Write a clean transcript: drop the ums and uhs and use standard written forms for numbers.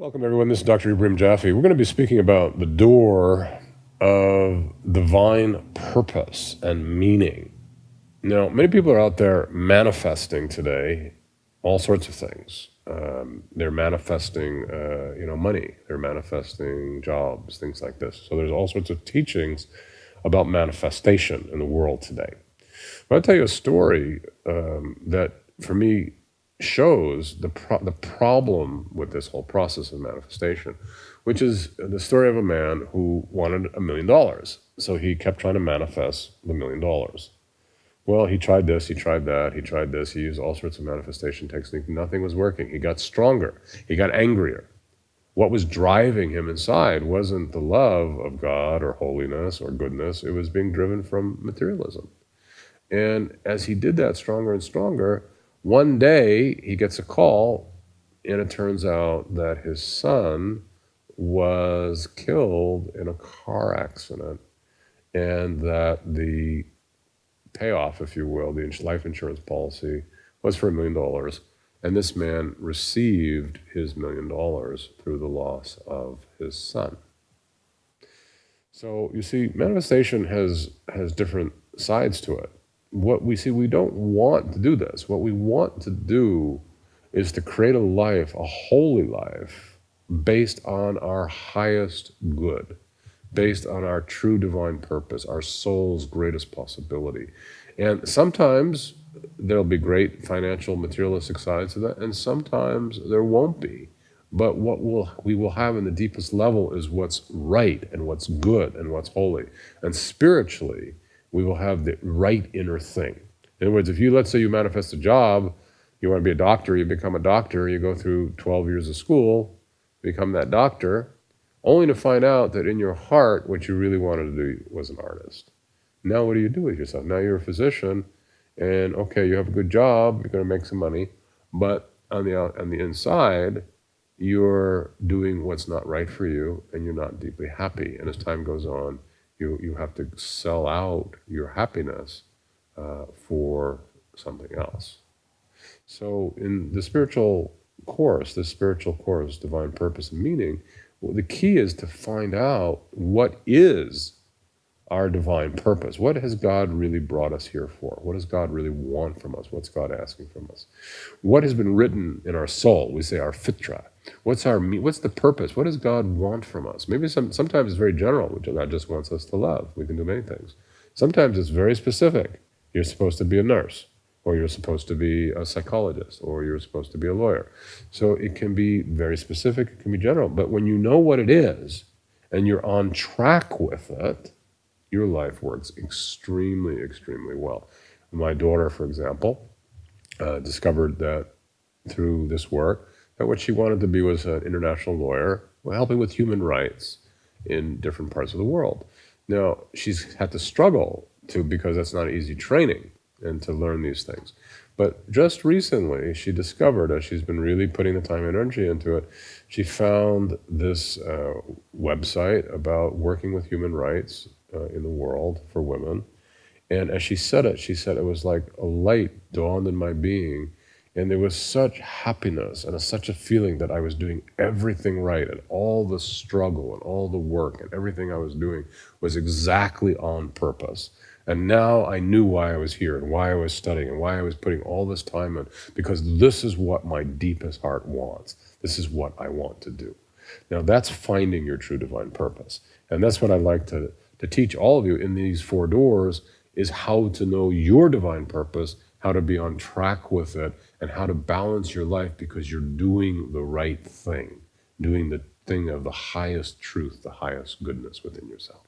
Welcome, everyone. This is Dr. Ibrahim Jaffe. We're going to be speaking about the door of divine purpose and meaning. Now, many people are out there manifesting today all sorts of things. They're manifesting, money. They're manifesting jobs, things like this. So there's all sorts of teachings about manifestation in the world today. But I'll tell you a story that, for me, shows the problem with this whole process of manifestation, which is the story of a man who wanted $1 million. So he kept trying to manifest the $1 million. Well, he tried this, he tried that, he tried this, he used all sorts of manifestation techniques. Nothing was working. He got stronger. He got angrier. What was driving him inside wasn't the love of God or holiness or goodness. It was being driven from materialism. And as he did that stronger and stronger, one day he gets a call, and it turns out that his son was killed in a car accident, and that the payoff, if you will, the life insurance policy was for $1 million, and this man received his $1 million through the loss of his son. So you see, manifestation has different sides to it. What we see, we don't want to do this. What we want to do is to create a life, a holy life, based on our highest good, based on our true divine purpose, our soul's greatest possibility. And sometimes there'll be great financial, materialistic sides to that, and sometimes there won't be. But what we will have in the deepest level is what's right and what's good and what's holy. And spiritually, we will have the right inner thing. In other words, if you, let's say you manifest a job, you want to be a doctor, you become a doctor, you go through 12 years of school, become that doctor, only to find out that in your heart, what you really wanted to do was an artist. Now what do you do with yourself? Now you're a physician, and okay, you have a good job, you're going to make some money, but on the inside, you're doing what's not right for you, and you're not deeply happy. And as time goes on, you have to sell out your happiness for something else. So in the spiritual course, Divine Purpose and Meaning, well, the key is to find out what is our divine purpose. What has God really brought us here for? What does God really want from us? What's God asking from us? What has been written in our soul? We say our fitra. What's the purpose? What does God want from us? Maybe sometimes it's very general, which God just wants us to love. We can do many things. Sometimes it's very specific. You're supposed to be a nurse, or you're supposed to be a psychologist, or you're supposed to be a lawyer. So it can be very specific, it can be general. But when you know what it is, and you're on track with it, your life works extremely, extremely well. My daughter, for example, discovered that through this work, that what she wanted to be was an international lawyer, helping with human rights in different parts of the world. Now, she's had to struggle because that's not easy training and to learn these things. But just recently, she discovered, as she's been really putting the time and energy into it, she found this website about working with human rights in the world for women. And as she said it was like a light dawned in my being. And there was such happiness and such a feeling that I was doing everything right, and all the struggle and all the work and everything I was doing was exactly on purpose. And now I knew why I was here and why I was studying and why I was putting all this time in, because this is what my deepest heart wants. This is what I want to do. Now that's finding your true divine purpose. And that's what I like to teach all of you in these 4 doors, is how to know your divine purpose, how to be on track with it, and how to balance your life because you're doing the right thing, doing the thing of the highest truth, the highest goodness within yourself.